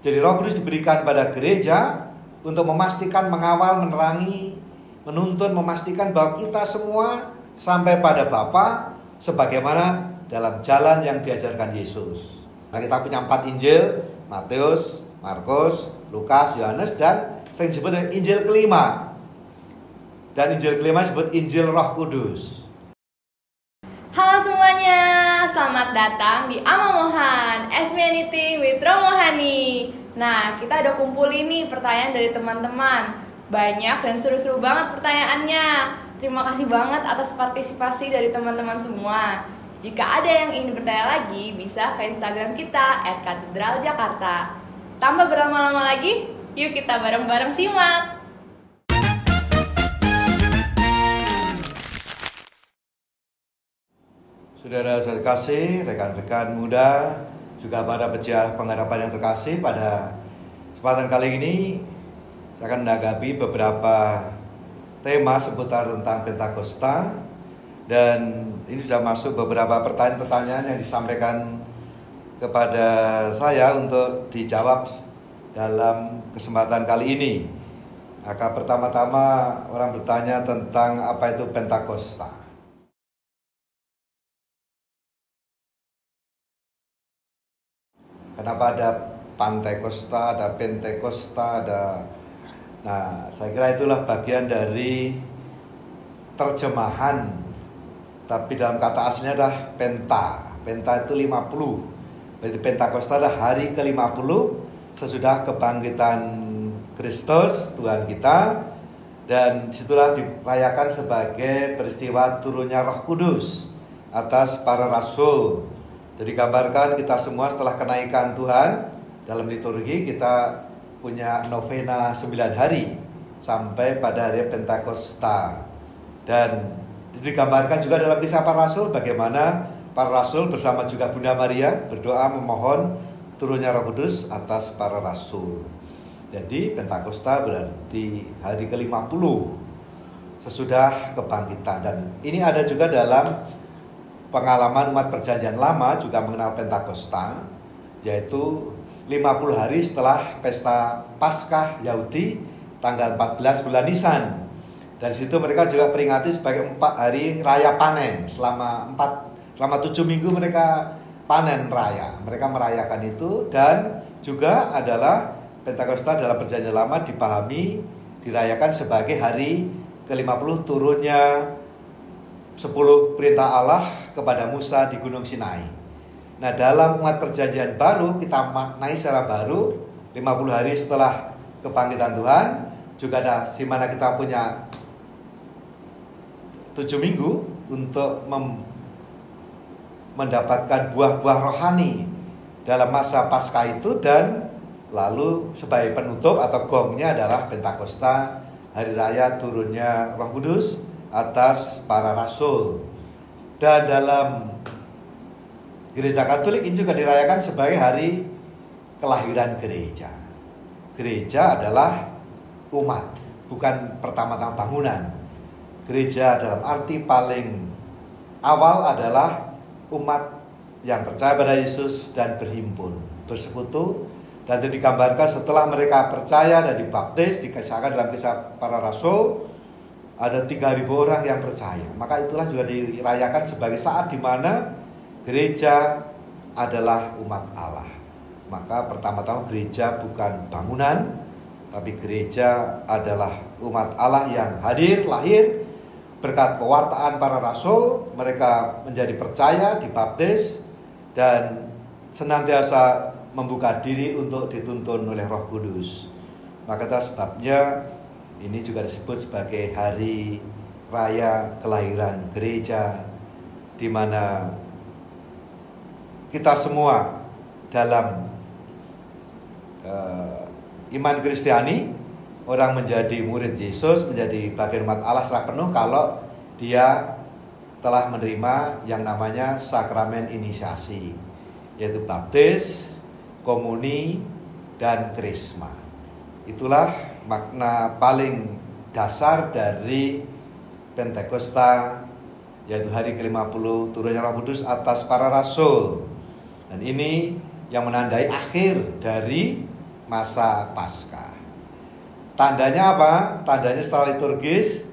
Jadi Roh Kudus diberikan pada gereja untuk memastikan, mengawal, menerangi, menuntun, memastikan bahwa kita semua sampai pada Bapa sebagaimana dalam jalan yang diajarkan Yesus. Nah, kita punya 4 Injil, Matius, Markus, Lukas, Yohanes, dan sering disebut Injil kelima. Dan Injil kelima disebut Injil Roh Kudus. Halo semuanya, selamat datang di Amamohan Esmianity with Romohani. Nah, kita udah kumpul ini pertanyaan dari teman-teman. Banyak dan seru-seru banget pertanyaannya. Terima kasih banget atas partisipasi dari teman-teman semua. Jika ada yang ingin bertanya lagi, bisa ke Instagram kita @katedraljakarta. Tambah berlama-lama lagi, yuk kita bareng-bareng simak. Saudara-saudara terkasih, rekan-rekan muda, juga para peziarah pengharapan yang terkasih, pada kesempatan kali ini saya akan menanggapi beberapa tema seputar tentang Pentakosta. Dan ini sudah masuk beberapa pertanyaan-pertanyaan yang disampaikan kepada saya untuk dijawab dalam kesempatan kali ini. Maka pertama-tama orang bertanya tentang apa itu Pentakosta. Kenapa ada Pantekosta, ada Pentekosta, ada... Nah, saya kira itulah bagian dari terjemahan. Tapi dalam kata aslinya adalah Penta. Penta itu 50. Berarti Pentakosta adalah hari ke-50 sesudah kebangkitan Kristus, Tuhan kita. Dan disitulah dirayakan sebagai peristiwa turunnya Roh Kudus atas para rasul. Jadi gambarkan kita semua setelah kenaikan Tuhan, dalam liturgi kita punya novena 9 hari sampai pada hari Pentakosta. Dan digambarkan juga dalam kisah para rasul bagaimana para rasul bersama juga Bunda Maria berdoa memohon turunnya Roh Kudus atas para rasul. Jadi Pentakosta berarti hari ke-50 sesudah kebangkitan. Dan ini ada juga dalam pengalaman umat perjanjian lama juga mengenal Pentakosta, yaitu 50 hari setelah pesta Paskah Yahudi tanggal 14 bulan Nisan. Dan situ mereka juga peringati sebagai 4 hari raya panen. Selama 7 minggu mereka panen raya. Mereka merayakan itu. Dan juga adalah Pentakosta dalam perjanjian lama dipahami dirayakan sebagai hari ke-50 turunnya 10 perintah Allah kepada Musa di Gunung Sinai. Nah, dalam umat perjanjian baru kita maknai secara baru 50 hari setelah kebangkitan Tuhan. Juga ada di mana kita punya 7 minggu untuk mendapatkan buah-buah rohani dalam masa Paskah itu. Dan lalu sebagai penutup atau gongnya adalah Pentakosta, hari raya turunnya Roh Kudus atas para rasul. Dan dalam Gereja Katolik ini juga dirayakan sebagai hari kelahiran gereja. Gereja adalah umat, bukan pertama-tama bangunan. Gereja dalam arti paling awal adalah umat yang percaya pada Yesus dan berhimpun, bersekutu. Dan itu digambarkan setelah mereka percaya dan dibaptis, dikisahkan dalam kisah para rasul, ada 3.000 orang yang percaya. Maka itulah juga dirayakan sebagai saat di mana gereja adalah umat Allah. Maka pertama-tama gereja bukan bangunan, tapi gereja adalah umat Allah yang hadir, lahir berkat pewartaan para rasul. Mereka menjadi percaya, dibaptis, dan senantiasa membuka diri untuk dituntun oleh Roh Kudus. Maka itu sebabnya ini juga disebut sebagai hari raya kelahiran gereja, di mana kita semua dalam iman Kristiani, orang menjadi murid Yesus, menjadi bagian umat Allah secara penuh kalau dia telah menerima yang namanya sakramen inisiasi, yaitu baptis, komuni, dan krisma. Itulah makna paling dasar dari Pentakosta, yaitu hari ke-50 turunnya Roh Kudus atas para rasul. Dan ini yang menandai akhir dari masa Paskah. Tandanya apa? Tandanya secara liturgis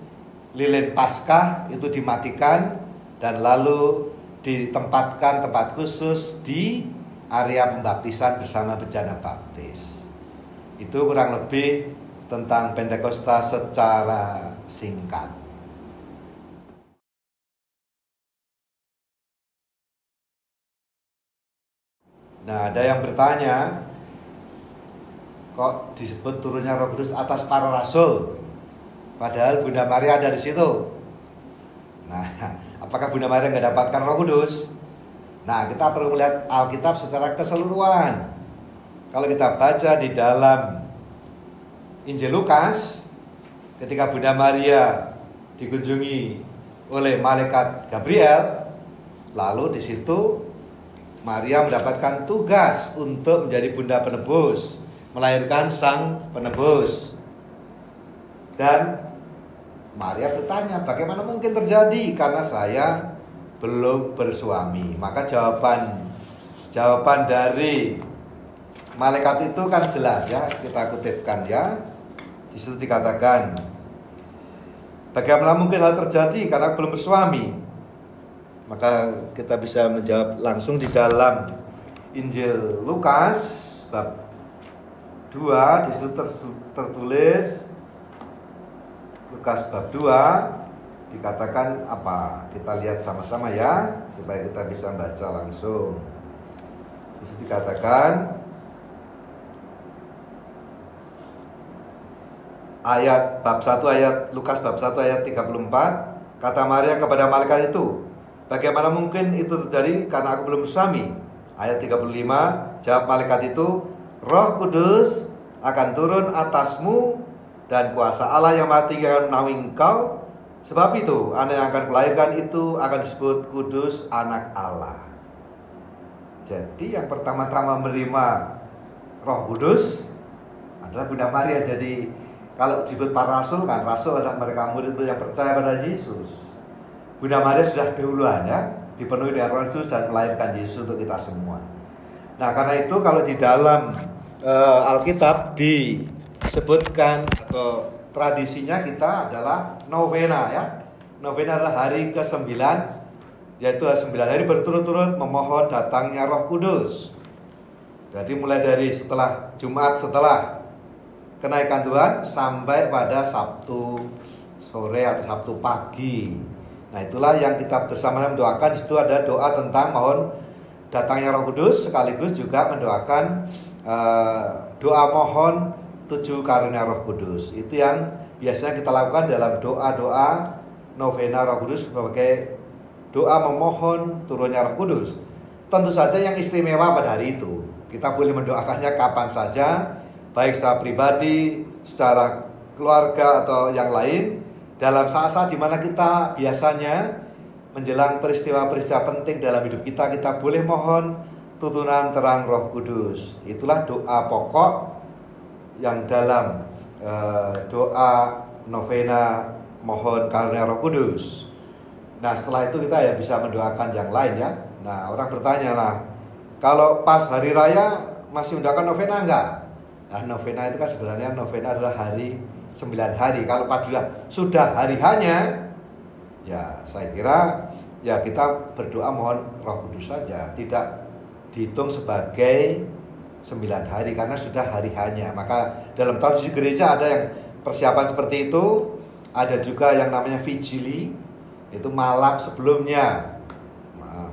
lilin Paskah itu dimatikan dan lalu ditempatkan tempat khusus di area pembaptisan bersama bejana baptis. Itu kurang lebih tentang Pentakosta secara singkat. Nah, ada yang bertanya, kok disebut turunnya Roh Kudus atas para rasul? Padahal Bunda Maria ada di situ. Nah, apakah Bunda Maria nggak dapatkan Roh Kudus? Nah, kita perlu melihat Alkitab secara keseluruhan. Kalau kita baca di dalam Injil Lukas, ketika Bunda Maria dikunjungi oleh malaikat Gabriel, lalu di situ Maria mendapatkan tugas untuk menjadi bunda penebus, melahirkan sang penebus. Dan Maria bertanya, bagaimana mungkin terjadi karena saya belum bersuami? Maka jawaban dari malaikat itu kan jelas ya, kita kutipkan ya. Di situ dikatakan, bagaimana mungkin hal terjadi karena belum bersuami? Maka kita bisa menjawab langsung di dalam Injil Lukas bab 2, di situ tertulis Lukas bab 2 dikatakan apa? Kita lihat sama-sama ya supaya kita bisa baca langsung. Di situ dikatakan ayat bab 1 ayat Lukas bab 1 ayat 34, kata Maria kepada malaikat itu, bagaimana mungkin itu terjadi karena aku belum bersuami? Ayat 35, jawab malaikat itu, Roh Kudus akan turun atasmu dan kuasa Allah yang Maha Tinggi akan menaungi engkau. Sebab itu anak yang akan kulahirkan itu akan disebut kudus, anak Allah. Jadi yang pertama-tama menerima Roh Kudus adalah Bunda Maria. Jadi kalau disebut para rasul kan, rasul adalah mereka murid-murid yang percaya pada Yesus. Bunda Maria sudah dahuluan ya, dipenuhi dengan Roh Kudus dan melahirkan Yesus untuk kita semua. Nah, karena itu kalau di dalam Alkitab disebutkan atau tradisinya kita adalah novena ya. Novena adalah hari ke-9, yaitu 9 hari berturut-turut memohon datangnya Roh Kudus. Jadi mulai dari setelah Jumat, setelah kenaikan Tuhan sampai pada Sabtu sore atau Sabtu pagi. Nah, itulah yang kita bersama mendoakan. Di situ ada doa tentang mohon datangnya Roh Kudus, sekaligus juga mendoakan doa mohon 7 karunia Roh Kudus. Itu yang biasanya kita lakukan dalam doa-doa novena Roh Kudus sebagai doa memohon turunnya Roh Kudus. Tentu saja yang istimewa pada hari itu. Kita boleh mendoakannya kapan saja, baik secara pribadi, secara keluarga atau yang lain. Dalam saat-saat dimana kita biasanya menjelang peristiwa-peristiwa penting dalam hidup kita, kita boleh mohon tuntunan terang Roh Kudus. Itulah doa pokok yang dalam doa novena mohon karunia Roh Kudus. Nah, setelah itu kita ya bisa mendoakan yang lain ya. Nah, orang bertanya lah, kalau pas hari raya masih mendoakan novena enggak? Nah, novena itu kan sebenarnya novena adalah hari 9 hari. Kalau pas sudah hari hanya, ya saya kira ya kita berdoa mohon Roh Kudus saja, tidak dihitung sebagai 9 hari karena sudah hari hanya. Maka dalam tradisi gereja ada yang persiapan seperti itu. Ada juga yang namanya vigili, itu malam sebelumnya.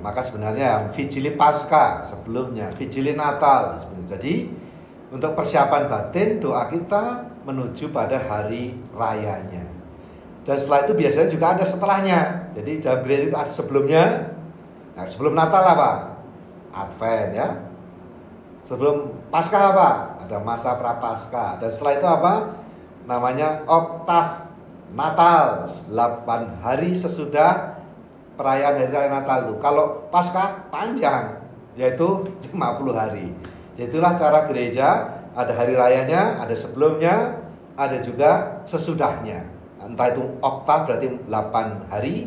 Maka sebenarnya vigili Paskah sebelumnya, vigili Natal sebenarnya. Jadi untuk persiapan batin doa kita menuju pada hari rayanya. Dan setelah itu biasanya juga ada setelahnya. Jadi dalam gereja itu ada sebelumnya. Nah, sebelum Natal apa? Advent ya. Sebelum Paskah apa? Ada masa Prapaskah. Dan setelah itu apa? Namanya Oktav Natal, 8 hari sesudah perayaan hari raya Natal itu. Kalau Paskah panjang, yaitu 50 hari. Itulah cara gereja, ada hari rayanya, ada sebelumnya, ada juga sesudahnya. Entah itu oktav berarti 8 hari,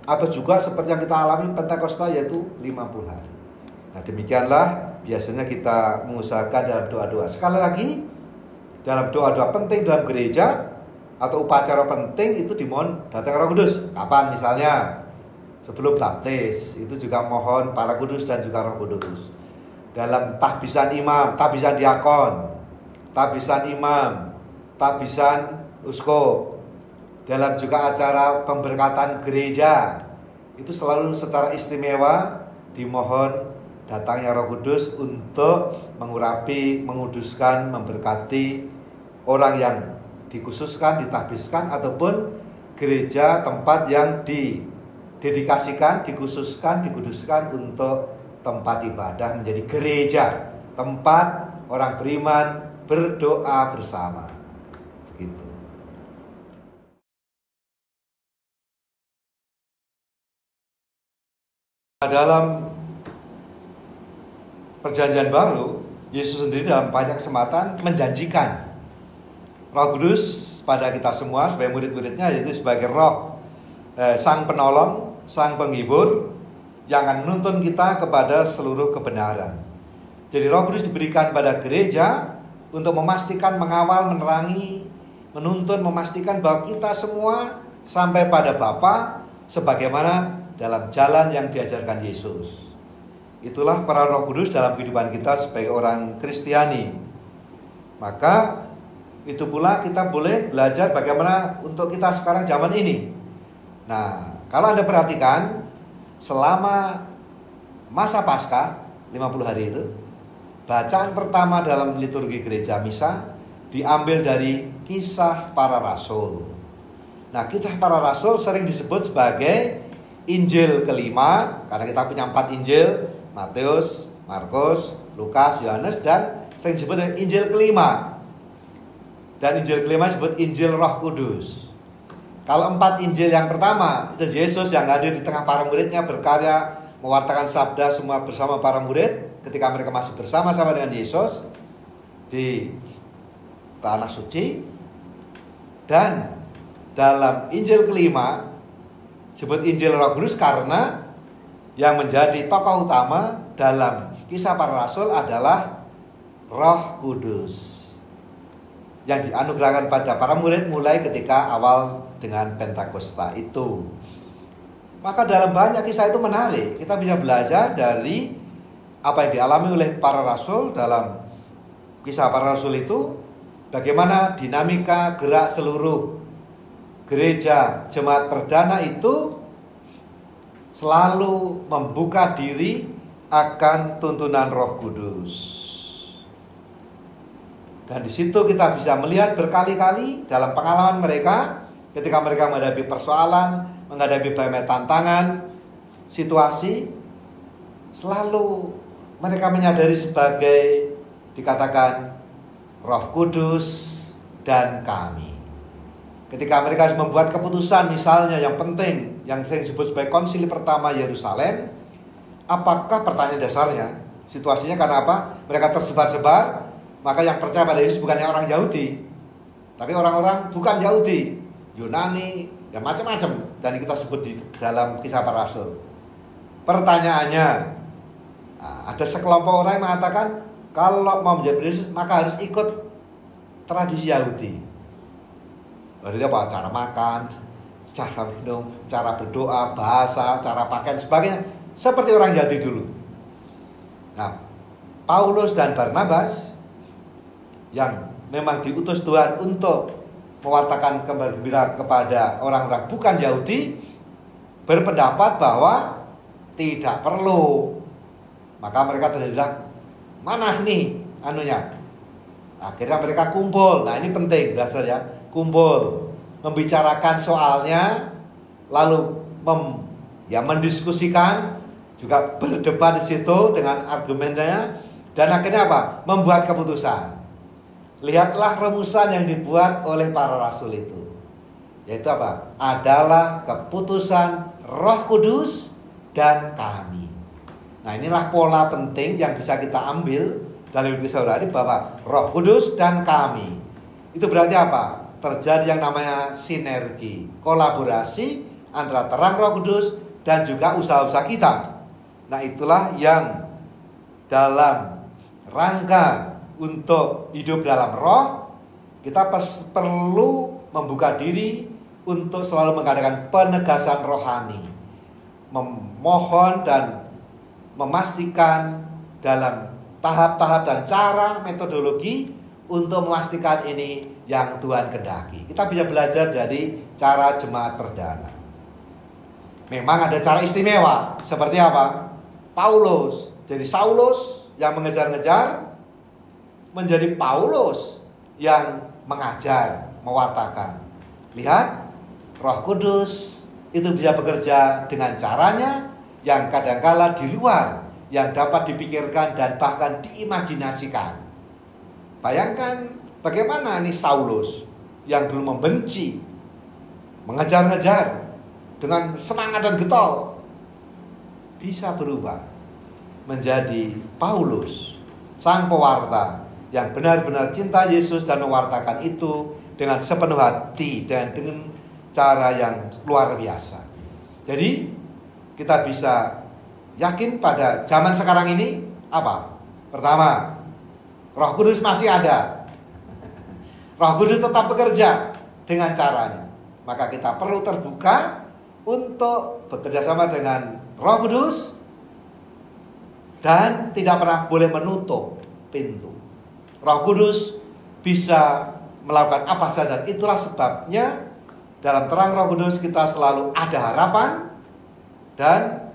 atau juga seperti yang kita alami Pentakosta yaitu 50 hari. Nah, demikianlah biasanya kita mengusahakan dalam doa-doa. Sekali lagi, dalam doa-doa penting dalam gereja atau upacara penting itu dimohon datang Roh Kudus. Kapan? Misalnya sebelum baptis, itu juga mohon para kudus dan juga Roh Kudus. Dalam tahbisan imam, tahbisan diakon, tahbisan imam, tahbisan uskup, dalam juga acara pemberkatan gereja, itu selalu secara istimewa dimohon datangnya Roh Kudus untuk mengurapi, menguduskan, memberkati orang yang dikhususkan, ditahbiskan, ataupun gereja tempat yang didedikasikan, dikhususkan, dikuduskan untuk tempat ibadah, menjadi gereja, tempat orang beriman berdoa bersama. Gitu. Dalam Perjanjian Baru, Yesus sendiri dalam banyak kesempatan menjanjikan Roh Kudus pada kita semua sebagai murid-muridnya, yaitu sebagai roh sang penolong, sang penghibur yang akan menuntun kita kepada seluruh kebenaran. Jadi Roh Kudus diberikan pada gereja untuk memastikan, mengawal, menerangi, menuntun, memastikan bahwa kita semua sampai pada Bapa sebagaimana dalam jalan yang diajarkan Yesus. Itulah peran Roh Kudus dalam kehidupan kita sebagai orang Kristiani. Maka itu pula kita boleh belajar bagaimana untuk kita sekarang zaman ini. Nah, kalau Anda perhatikan, selama masa Paskah 50 hari itu, bacaan pertama dalam liturgi gereja misa diambil dari Kisah Para Rasul. Nah, Kisah Para Rasul sering disebut sebagai Injil kelima, karena kita punya 4 Injil, Matius, Markus, Lukas, Yohanes, dan sering disebut dengan Injil kelima. Dan Injil kelima disebut Injil Roh Kudus. Kalau 4 Injil yang pertama, itu Yesus yang hadir di tengah para muridnya, berkarya, mewartakan sabda semua bersama para murid, ketika mereka masih bersama-sama dengan Yesus di tanah suci. Dan dalam Injil kelima disebut Injil Roh Kudus karena yang menjadi tokoh utama dalam Kisah Para Rasul adalah Roh Kudus yang dianugerahkan pada para murid mulai ketika awal dengan Pentakosta itu. Maka dalam banyak kisah itu menarik. Kita bisa belajar dari apa yang dialami oleh para rasul dalam Kisah Para Rasul itu, bagaimana dinamika gerak seluruh gereja jemaat perdana itu selalu membuka diri akan tuntunan Roh Kudus. Dan di situ kita bisa melihat berkali-kali dalam pengalaman mereka ketika mereka menghadapi persoalan, menghadapi banyak tantangan, situasi, selalu mereka menyadari sebagai dikatakan Roh Kudus dan kami. Ketika mereka harus membuat keputusan misalnya yang penting, yang sering disebut sebagai konsili pertama Yerusalem, apakah pertanyaan dasarnya, situasinya karena apa? Mereka tersebar-sebar, maka yang percaya pada Yesus bukannya orang Yahudi, tapi orang-orang bukan Yahudi, Yunani, dan macam-macam. Dan kita sebut di dalam Kisah Para Rasul. Pertanyaannya, ada sekelompok orang yang mengatakan kalau mau menjadi Yesus maka harus ikut tradisi Yahudi. Berarti apa? Cara makan, cara minum, cara berdoa, bahasa, cara pakaian, sebagainya seperti orang Yahudi dulu. Nah, Paulus dan Barnabas yang memang diutus Tuhan untuk mewartakan kabar gembira kepada orang-orang bukan Yahudi, berpendapat bahwa tidak perlu. Maka mereka terjadilah, mana nih anunya? Akhirnya mereka kumpul. Nah, ini penting, belajar ya. Kumpul, membicarakan soalnya, lalu mendiskusikan, juga berdebat di situ dengan argumennya, dan akhirnya apa? Membuat keputusan. Lihatlah rumusan yang dibuat oleh para rasul itu, yaitu apa? Adalah keputusan Roh Kudus dan kami. Nah, inilah pola penting yang bisa kita ambil dalam hidup saudari, bahwa Roh Kudus dan kami. Itu berarti apa? Terjadi yang namanya sinergi, kolaborasi antara terang Roh Kudus dan juga usaha-usaha kita. Nah, itulah yang dalam rangka untuk hidup dalam roh, kita perlu membuka diri untuk selalu mengadakan penegasan rohani, memohon dan memastikan dalam tahap-tahap dan cara metodologi untuk memastikan ini yang Tuhan kehendaki. Kita bisa belajar dari cara jemaat perdana. Memang ada cara istimewa. Seperti apa? Paulus. Jadi Saulus yang mengejar-ngejar menjadi Paulus yang mengajar, mewartakan. Lihat, Roh Kudus itu bisa bekerja dengan caranya yang kadangkala di luar, yang dapat dipikirkan dan bahkan diimajinasikan. Bayangkan bagaimana nih Saulus yang dulu membenci, mengejar-ngejar dengan semangat dan getol, bisa berubah menjadi Paulus, sang pewarta yang benar-benar cinta Yesus dan mewartakan itu dengan sepenuh hati dan dengan cara yang luar biasa. Jadi kita bisa yakin pada zaman sekarang ini apa? Pertama, Roh Kudus masih ada. Roh Kudus tetap bekerja dengan caranya. Maka kita perlu terbuka untuk bekerja sama dengan Roh Kudus dan tidak pernah boleh menutup pintu. Roh Kudus bisa melakukan apa saja, dan itulah sebabnya dalam terang Roh Kudus kita selalu ada harapan dan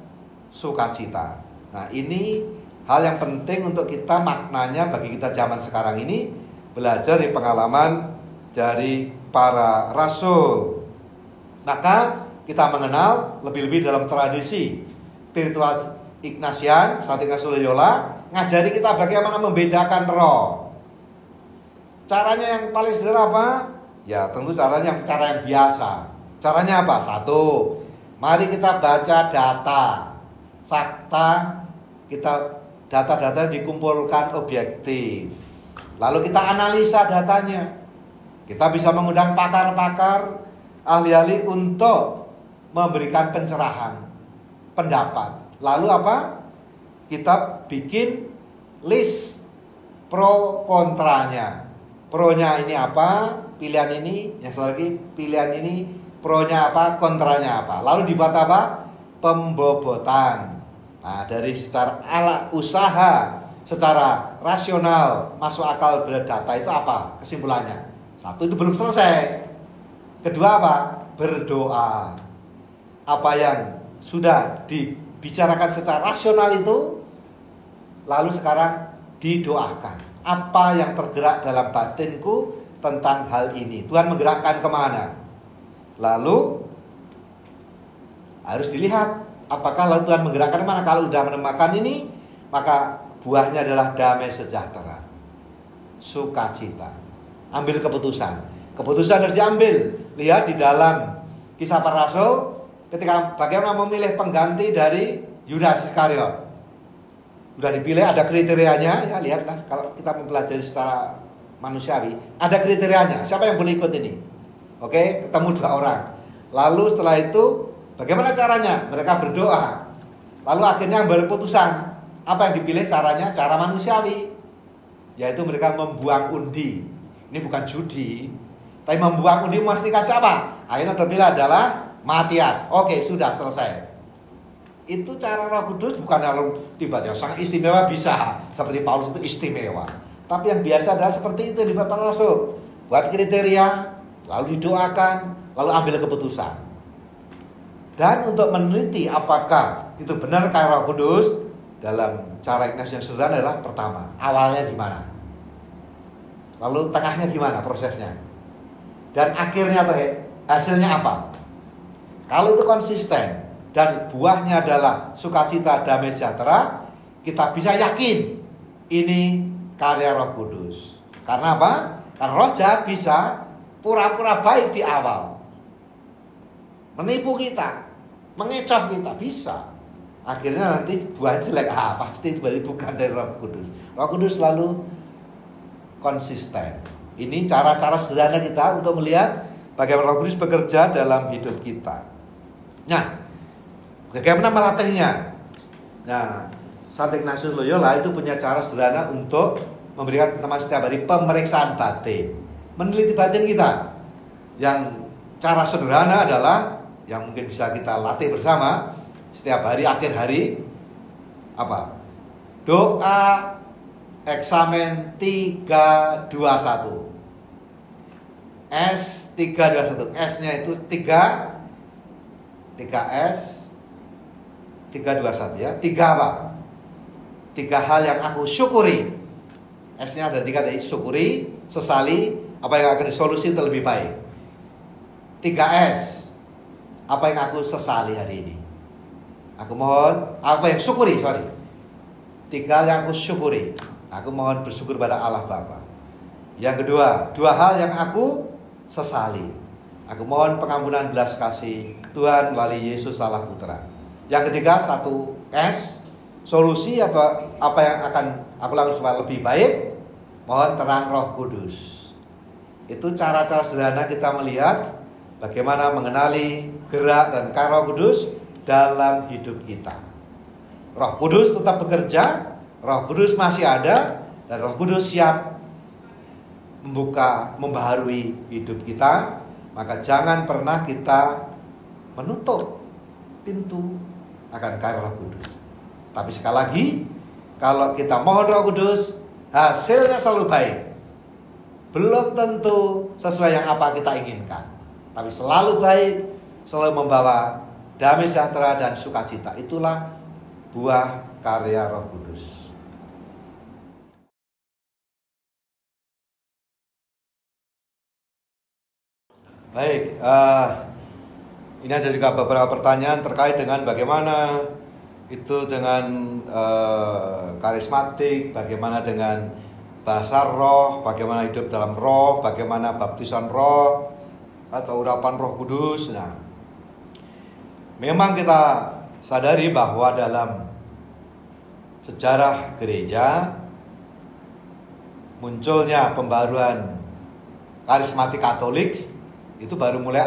sukacita. Nah, ini hal yang penting untuk kita, maknanya bagi kita zaman sekarang ini, belajar dari pengalaman dari para rasul. Maka kita mengenal lebih-lebih dalam tradisi spiritual Ignatian, Santo Ignatius Loyola ngajari kita bagaimana membedakan roh. Caranya yang paling sederhana apa? Ya tentu cara yang biasa. Caranya apa? Satu, mari kita baca data, fakta, data-data dikumpulkan objektif. Lalu kita analisa datanya. Kita bisa mengundang pakar-pakar, ahli-ahli untuk memberikan pencerahan, pendapat. Lalu apa? Kita bikin list pro kontranya. Pronya ini apa? Pilihan ini, yang satu lagi pilihan ini, pronya apa, kontranya apa. Lalu dibuat apa? Pembobotan. Nah, dari secara usaha, secara rasional, masuk akal berdata itu apa kesimpulannya? Satu, itu belum selesai. Kedua apa? Berdoa. Apa yang sudah dibicarakan secara rasional itu, lalu sekarang didoakan. Apa yang tergerak dalam batinku tentang hal ini? Tuhan menggerakkan kemana? Lalu harus dilihat apakah lalu Tuhan menggerakkan kemana. Kalau sudah menemukan ini, maka buahnya adalah damai sejahtera, sukacita. Ambil keputusan. Keputusan harus diambil. Lihat di dalam Kisah Para Rasul, ketika bagaimana memilih pengganti dari Yudas Iskariot. Sudah dipilih, ada kriterianya. Ya lihatlah, kalau kita mempelajari secara manusiawi, ada kriterianya. Siapa yang boleh ikut ini? Oke, ketemu 2 orang. Lalu setelah itu bagaimana caranya? Mereka berdoa. Lalu akhirnya ambil keputusan. Apa yang dipilih caranya? Cara manusiawi, yaitu mereka membuang undi. Ini bukan judi, tapi membuang undi, memastikan siapa. Akhirnya terpilih adalah Matias. Oke, sudah selesai. Itu cara Roh Kudus, bukan lalu tiba-tiba sangat istimewa bisa seperti Paulus itu istimewa. Tapi yang biasa adalah seperti itu di para rasul. Buat kriteria, lalu didoakan, lalu ambil keputusan. Dan untuk meneliti apakah itu benar kayak Roh Kudus, dalam cara Ignatius yang sederhana adalah pertama, awalnya gimana? Lalu tengahnya gimana prosesnya? Dan akhirnya atau hasilnya apa? Kalau itu konsisten dan buahnya adalah sukacita, damai sejahtera, kita bisa yakin ini karya Roh Kudus. Karena apa? Karena roh jahat bisa pura-pura baik di awal, menipu kita, mengecoh kita, bisa. Akhirnya nanti buah jelek, pasti bukan dari Roh Kudus. Roh Kudus selalu konsisten. Ini cara-cara sederhana kita untuk melihat bagaimana Roh Kudus bekerja dalam hidup kita. Nah, bagaimana melatihnya? Nah, Santo Ignatius Loyola itu punya cara sederhana untuk memberikan nama setiap hari pemeriksaan batin, meneliti batin kita. Yang cara sederhana adalah yang mungkin bisa kita latih bersama setiap hari, akhir hari, apa? Doa eksamen 321. S 321. S-nya itu 3S 321 ya. 3 apa? 3 hal yang aku syukuri. S-nya ada 3 tadi, syukuri, sesali, apa yang akan disolusi itu lebih baik. 3S, apa yang aku sesali hari ini? Aku mohon, apa yang syukuri, 3 hal yang aku syukuri. Aku mohon bersyukur pada Allah Bapa. Yang kedua, 2 hal yang aku sesali. Aku mohon pengampunan belas kasih Tuhan melalui Yesus Allah Putra. Yang ketiga, 1S, solusi atau apa yang akan aku lakukan supaya lebih baik. Mohon terang Roh Kudus. Itu cara-cara sederhana kita melihat bagaimana mengenali gerak dan karya Roh Kudus dalam hidup kita. Roh Kudus tetap bekerja, Roh Kudus masih ada, dan Roh Kudus siap membaharui hidup kita. Maka jangan pernah kita menutup pintu akan karya Roh Kudus. Tapi sekali lagi, kalau kita mohon Roh Kudus, hasilnya selalu baik. Belum tentu sesuai yang apa kita inginkan, tapi selalu baik, selalu membawa damai sejahtera dan sukacita. Itulah buah karya Roh Kudus. Baik, ini ada juga beberapa pertanyaan terkait dengan bagaimana itu dengan karismatik, bagaimana dengan bahasa roh, bagaimana hidup dalam roh, bagaimana baptisan roh atau urapan Roh Kudus. Nah, memang kita sadari bahwa dalam sejarah gereja munculnya pembaruan karismatik Katolik itu baru mulai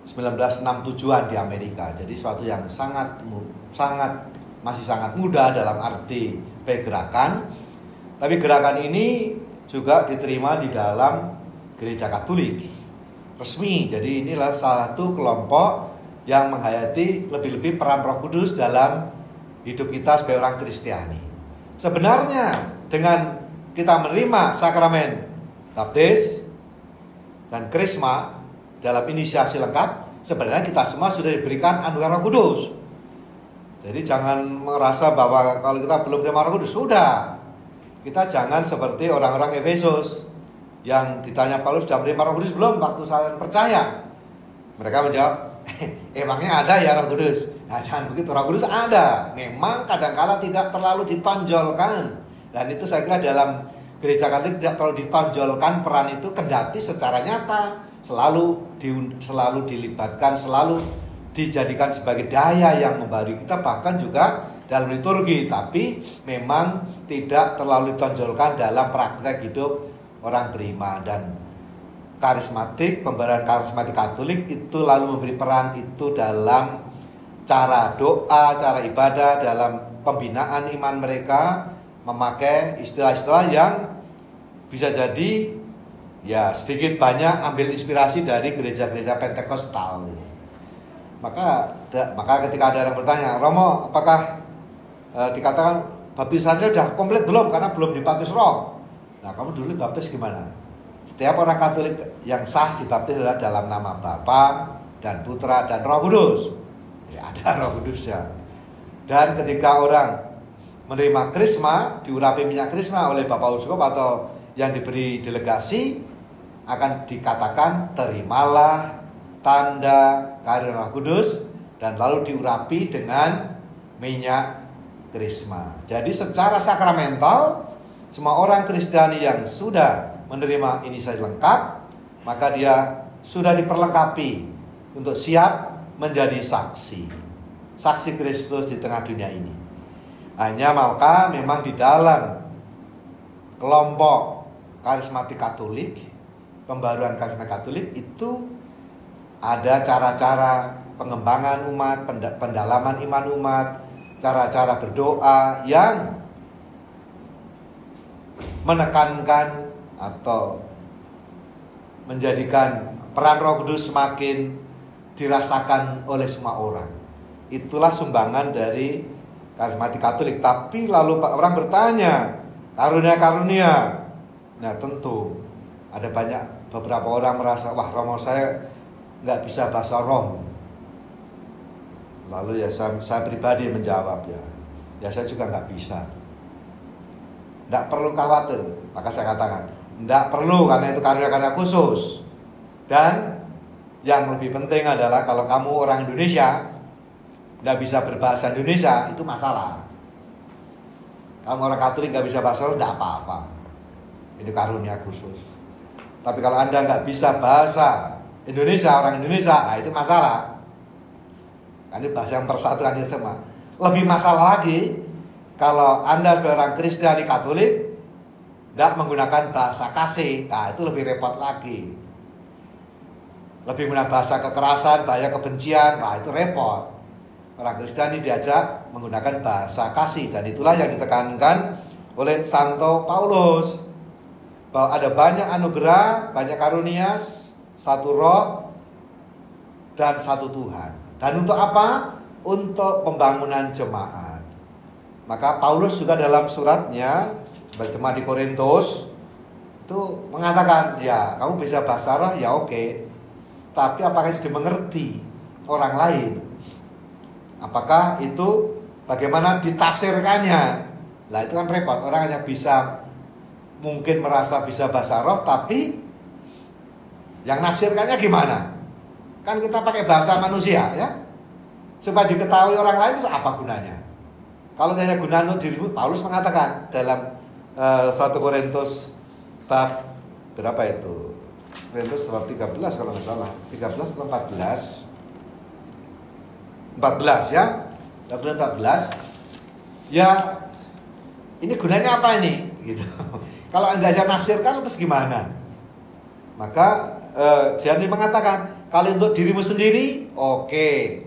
1967-an di Amerika. Jadi suatu yang masih sangat muda dalam arti pergerakan. Tapi gerakan ini juga diterima di dalam gereja Katolik resmi. Jadi inilah salah satu kelompok yang menghayati lebih-lebih peran Roh Kudus dalam hidup kita sebagai orang Kristiani. Sebenarnya dengan kita menerima sakramen baptis dan krisma dalam inisiasi lengkap, sebenarnya kita semua sudah diberikan anugerah Roh Kudus. Jadi jangan merasa bahwa kalau kita belum terima Roh Kudus, sudah. Kita jangan seperti orang-orang Efesus yang ditanya Paulus, sudah menerima Roh Kudus belum waktu saya percaya? Mereka menjawab, emangnya ada ya Roh Kudus? Nah, jangan begitu, Roh Kudus ada. Memang kadang-kala tidak terlalu ditonjolkan. Dan itu saya kira dalam gereja Katolik tidak terlalu ditonjolkan peran itu, kendati secara nyata selalu dilibatkan, selalu dijadikan sebagai daya yang membaharui kita, bahkan juga dalam liturgi. Tapi memang tidak terlalu ditonjolkan dalam praktek hidup orang beriman. Dan karismatik, pembaruan karismatik Katolik itu lalu memberi peran itu dalam cara doa, cara ibadah, dalam pembinaan iman mereka, memakai istilah-istilah yang bisa jadi ya sedikit banyak ambil inspirasi dari gereja-gereja Pentekostal. Maka ketika ada yang bertanya, Romo, apakah dikatakan baptisannya sudah komplit belum karena belum dibaptis roh? Nah, kamu dulu baptis gimana? Setiap orang Katolik yang sah dibaptis adalah dalam nama Bapa dan Putra dan Roh Kudus. Ya, ada Roh Kudus ya. Dan ketika orang menerima krisma, diurapi minyak krisma oleh Bapak Uskup atau yang diberi delegasi, akan dikatakan terimalah tanda karya Roh Kudus dan lalu diurapi dengan minyak krisma. Jadi secara sakramental, semua orang Kristiani yang sudah menerima inisiasi lengkap, maka dia sudah diperlengkapi untuk siap menjadi saksi Kristus di tengah dunia ini. Hanya maka memang di dalam kelompok karismatik Katolik, pembaruan karismatik Katolik itu ada cara-cara pengembangan umat, pendalaman iman umat, cara-cara berdoa yang menekankan atau menjadikan peran Roh Kudus semakin dirasakan oleh semua orang. Itulah sumbangan dari karismatik Katolik. Tapi lalu orang bertanya, karunia-karunia. Nah tentu ada beberapa orang merasa, wah romo saya nggak bisa bahasa roh. Lalu ya saya pribadi menjawab ya saya juga nggak bisa. Nggak perlu khawatir. Maka saya katakan, nggak perlu karena itu karunia-karunia khusus. Dan yang lebih penting adalah kalau kamu orang Indonesia nggak bisa berbahasa Indonesia, itu masalah. Kamu orang Katolik nggak bisa bahasa roh, nggak apa-apa. Itu karunia khusus. Tapi kalau Anda nggak bisa bahasa Indonesia, orang Indonesia, nah itu masalah. Ini bahasa yang persatukan itu semua. Lebih masalah lagi kalau Anda sebagai orang Kristiani Katolik tidak menggunakan bahasa kasih. Nah itu lebih repot lagi. Lebih menggunakan bahasa kekerasan, bahasa kebencian, nah itu repot. Orang Kristiani diajak menggunakan bahasa kasih. Dan itulah yang ditekankan oleh Santo Paulus, bahwa ada banyak anugerah, banyak karunia, satu roh dan satu Tuhan. Dan untuk apa? Untuk pembangunan jemaat. Maka Paulus juga dalam suratnya berjemaat di Korintus itu mengatakan, ya kamu bisa bahasa roh, ya oke. Tapi apakah itu dimengerti orang lain? Apakah itu bagaimana ditafsirkannya? Lah itu kan repot. Orang hanya bisa mungkin merasa bisa bahasa roh, tapi yang nafsirkannya gimana? Kan kita pakai bahasa manusia ya, supaya diketahui orang lain itu apa gunanya? Kalau hanya guna untuk dirimu, Paulus mengatakan dalam 1 Korintus bab berapa itu? Korintus bab 13 kalau nggak salah, 13 atau 14 ya, 14 ya, ini gunanya apa ini? Gitu. Kalau enggak saya nafsirkan terus gimana? Maka Gianni mengatakan, kalau untuk dirimu sendiri, oke.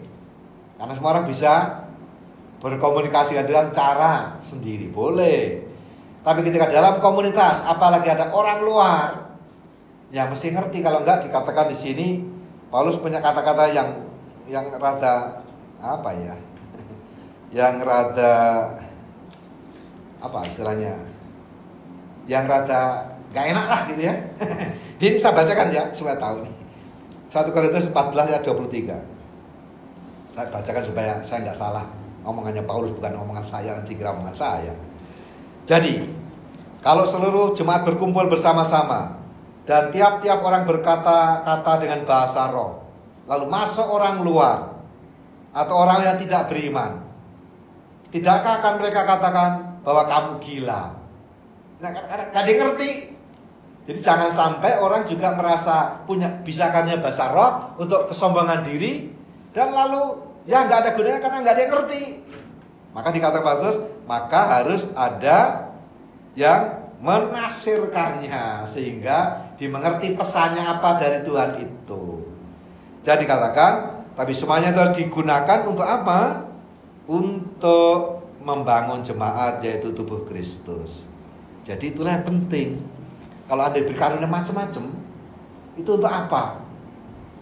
Karena semua orang bisa berkomunikasi dengan cara sendiri, boleh. Tapi ketika dalam komunitas, apalagi ada orang luar, ya mesti ngerti. Kalau enggak dikatakan di sini, Paulus punya kata-kata yang rada apa ya? Yang rada apa istilahnya? Yang rada gak enak lah gitu ya. Jadi saya bacakan ya supaya tahu nih. 1 Korintus 14 ayat 23. Saya bacakan supaya saya nggak salah. Omongannya Paulus bukan omongan saya, nanti kira omongan saya. Jadi, kalau seluruh jemaat berkumpul bersama-sama dan tiap-tiap orang berkata-kata dengan bahasa roh, lalu masuk orang luar atau orang yang tidak beriman, tidakkah akan mereka katakan bahwa kamu gila? Nah, kadang-kadang gak ngerti. Jadi jangan sampai orang juga merasa bisakannya bahasa roh untuk kesombongan diri, dan lalu ya nggak ada gunanya karena nggak ada yang ngerti. Maka dikatakan Paulus, maka harus ada yang menafsirkannya sehingga dimengerti pesannya apa dari Tuhan itu. Jadi dikatakan, tapi semuanya itu harus digunakan untuk apa? Untuk membangun jemaat, yaitu tubuh Kristus. Jadi itulah yang penting. Kalau Anda diberi karunia macam-macam, itu untuk apa?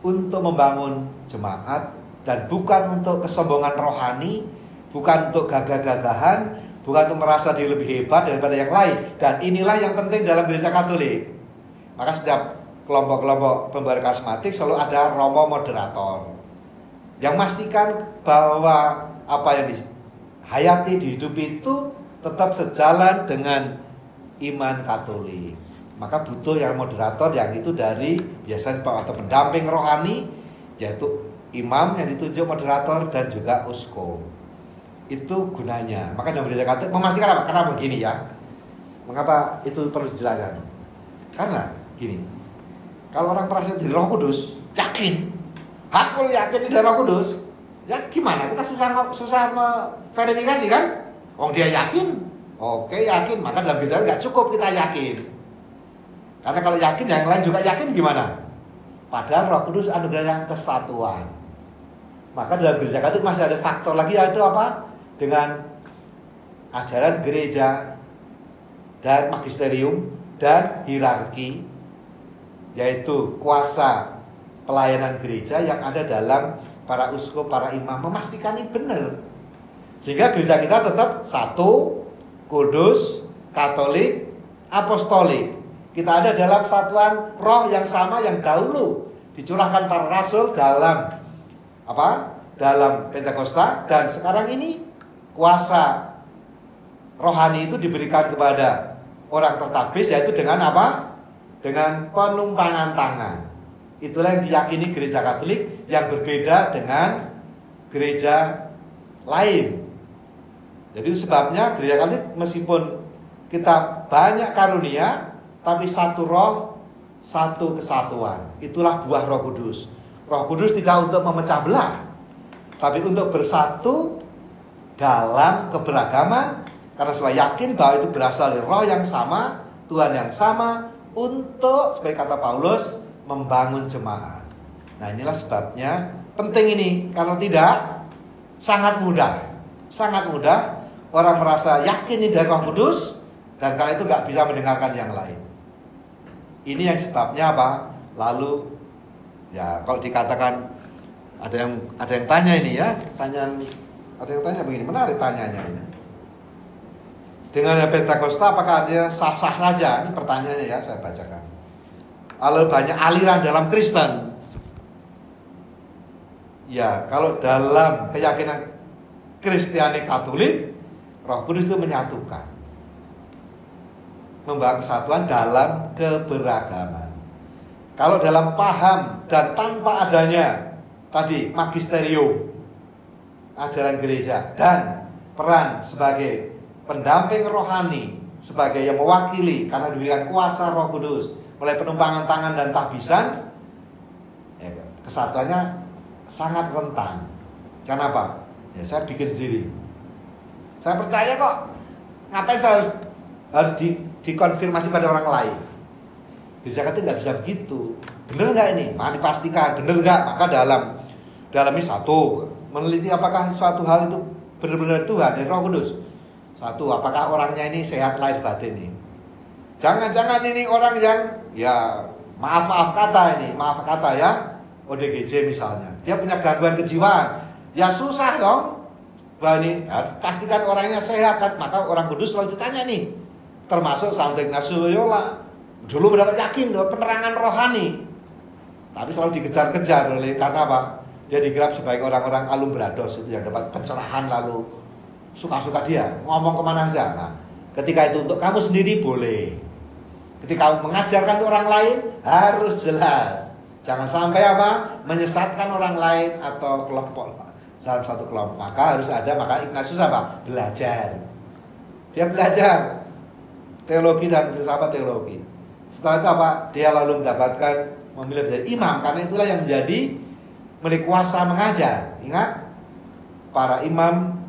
Untuk membangun jemaat, dan bukan untuk kesombongan rohani, bukan untuk gagah-gagahan, bukan untuk merasa diri lebih hebat daripada yang lain. Dan inilah yang penting dalam gereja Katolik. Maka setiap kelompok-kelompok pemberi karismatik selalu ada romo moderator yang memastikan bahwa apa yang dihayati di hidup itu tetap sejalan dengan iman Katolik. Maka butuh yang moderator, yang itu dari biasanya atau pendamping rohani, yaitu imam yang ditunjuk moderator dan juga uskup. Itu gunanya. Maka dalam gereja Katolik memastikan apa? Karena begini ya. Mengapa itu perlu dijelaskan? Karena gini. Kalau orang merasa dari Roh Kudus, yakin. Aku yakin dari Roh Kudus. Ya gimana? Kita susah verifikasi kan? Oh dia yakin. Oke yakin. Maka dalam gereja nggak cukup kita yakin. Karena kalau yakin, yang lain juga yakin gimana? Padahal Roh Kudus anugerah kesatuan. Maka dalam gereja Katolik masih ada faktor lagi, yaitu apa? dengan ajaran gereja dan magisterium dan hierarki, yaitu kuasa pelayanan gereja yang ada dalam para uskup, para imam, memastikan ini benar. Sehingga gereja kita tetap satu, kudus, katolik, apostolik. Kita ada dalam satuan roh yang sama yang dahulu dicurahkan para rasul dalam dalam Pentakosta, dan sekarang ini kuasa rohani itu diberikan kepada orang tertabis, yaitu dengan apa? Dengan penumpangan tangan. Itulah yang diyakini gereja Katolik, yang berbeda dengan gereja lain. Jadi sebabnya gereja Katolik meskipun kita banyak karunia, tapi satu roh, satu kesatuan. Itulah buah Roh Kudus. Roh Kudus tidak untuk memecah belah, tapi untuk bersatu dalam keberagaman, karena saya yakin bahwa itu berasal dari roh yang sama, Tuhan yang sama, untuk, sebagai kata Paulus, membangun jemaat. Nah, inilah sebabnya penting ini. Kalau tidak, sangat mudah orang merasa yakin ini dari Roh Kudus, dan karena itu gak bisa mendengarkan yang lain. Ini yang sebabnya apa? Lalu ya kalau dikatakan ada yang tanya ini ya, ada yang tanya begini, menarik tanyanya ini. Dengan Pentakosta apakah artinya sah-sah saja? Ini pertanyaannya ya, saya bacakan. Lalu banyak aliran dalam Kristen. Ya, kalau dalam keyakinan Kristiani Katolik, Roh Kudus itu menyatukan, membawa kesatuan dalam keberagaman. Kalau dalam paham dan tanpa adanya tadi magisterium, ajaran gereja, dan peran sebagai pendamping rohani, sebagai yang mewakili karena diberikan kuasa Roh Kudus mulai penumpangan tangan dan tahbisan, ya, kesatuannya sangat rentan. Kenapa? Ya, saya bikin sendiri. Saya percaya kok. Ngapain saya harus dikonfirmasi pada orang lain? Gereja Katolik nggak bisa begitu. Bener nggak ini? Mari dipastikan. Bener nggak? Maka dalam ini satu, meneliti apakah suatu hal itu benar-benar Tuhan dari Roh Kudus. Satu, apakah orangnya ini sehat lahir batin nih? Jangan-jangan ini orang yang ya maaf kata ya, ODGJ misalnya. Dia punya gangguan kejiwaan. Ya susah dong. Wah ini ya, pastikan orangnya sehat kan? Maka orang kudus selalu ditanya nih. Termasuk Santo Ignatius Loyola. Dulu mendapat yakin bahwa penerangan rohani. Tapi selalu dikejar-kejar karena apa? Dia dikira sebagai orang-orang alumbrados itu yang dapat pencerahan lalu suka-suka dia ngomong kemana saja. Nah, ketika itu untuk kamu sendiri boleh. Ketika kamu mengajarkan untuk orang lain harus jelas. Jangan sampai menyesatkan orang lain atau kelompok dalam satu kelompok. Maka harus ada, maka Ignatius belajar. Dia belajar teologi dan filsafat teologi. Setelah itu dia lalu mendapatkan memilih menjadi imam, karena itulah yang menjadi milik kuasa mengajar. Ingat, para imam,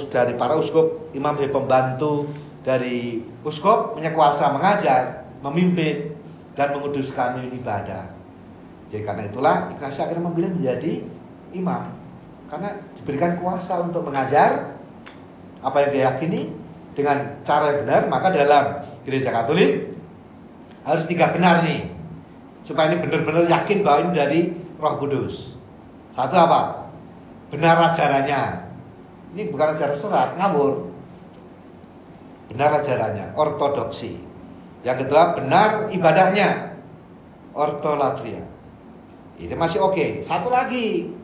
dari para uskup, imam dari pembantu dari uskup punya kuasa mengajar, memimpin dan menguduskan ibadah. Jadi karena itulah Ignatius akhirnya memilih menjadi imam, karena diberikan kuasa untuk mengajar apa yang dia yakini dengan cara yang benar. Maka dalam gereja Katolik harus 3 benar nih, supaya ini benar-benar yakin bahwa ini dari Roh Kudus. Satu benar ajarannya. Ini bukan ajaran sesat, ngawur. Benar ajarannya, ortodoksi. Yang kedua, benar ibadahnya, ortolatria. Itu masih oke. Satu lagi,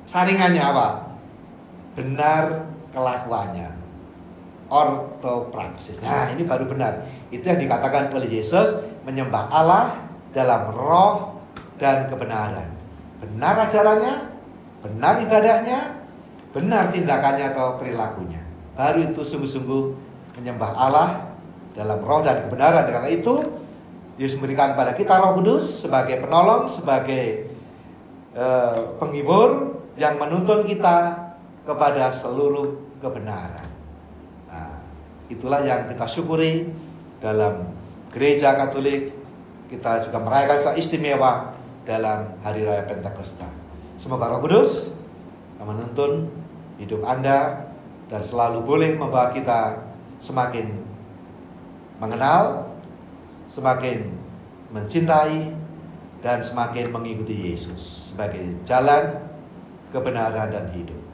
saringannya benar kelakuannya, ortopraksis. Nah, ini baru benar. Itu yang dikatakan oleh Yesus, menyembah Allah dalam roh dan kebenaran. Benar ajarannya, benar ibadahnya, benar tindakannya atau perilakunya. Baru itu sungguh-sungguh menyembah Allah dalam roh dan kebenaran. Karena itu Yesus memberikan pada kita Roh Kudus sebagai penolong, sebagai penghibur yang menuntun kita kepada seluruh kebenaran. Nah, itulah yang kita syukuri dalam gereja Katolik. Kita juga merayakan secara istimewa dalam Hari Raya Pentakosta. Semoga Roh Kudus menuntun hidup Anda dan selalu boleh membawa kita semakin mengenal, semakin mencintai, dan semakin mengikuti Yesus sebagai jalan, kebenaran, dan hidup.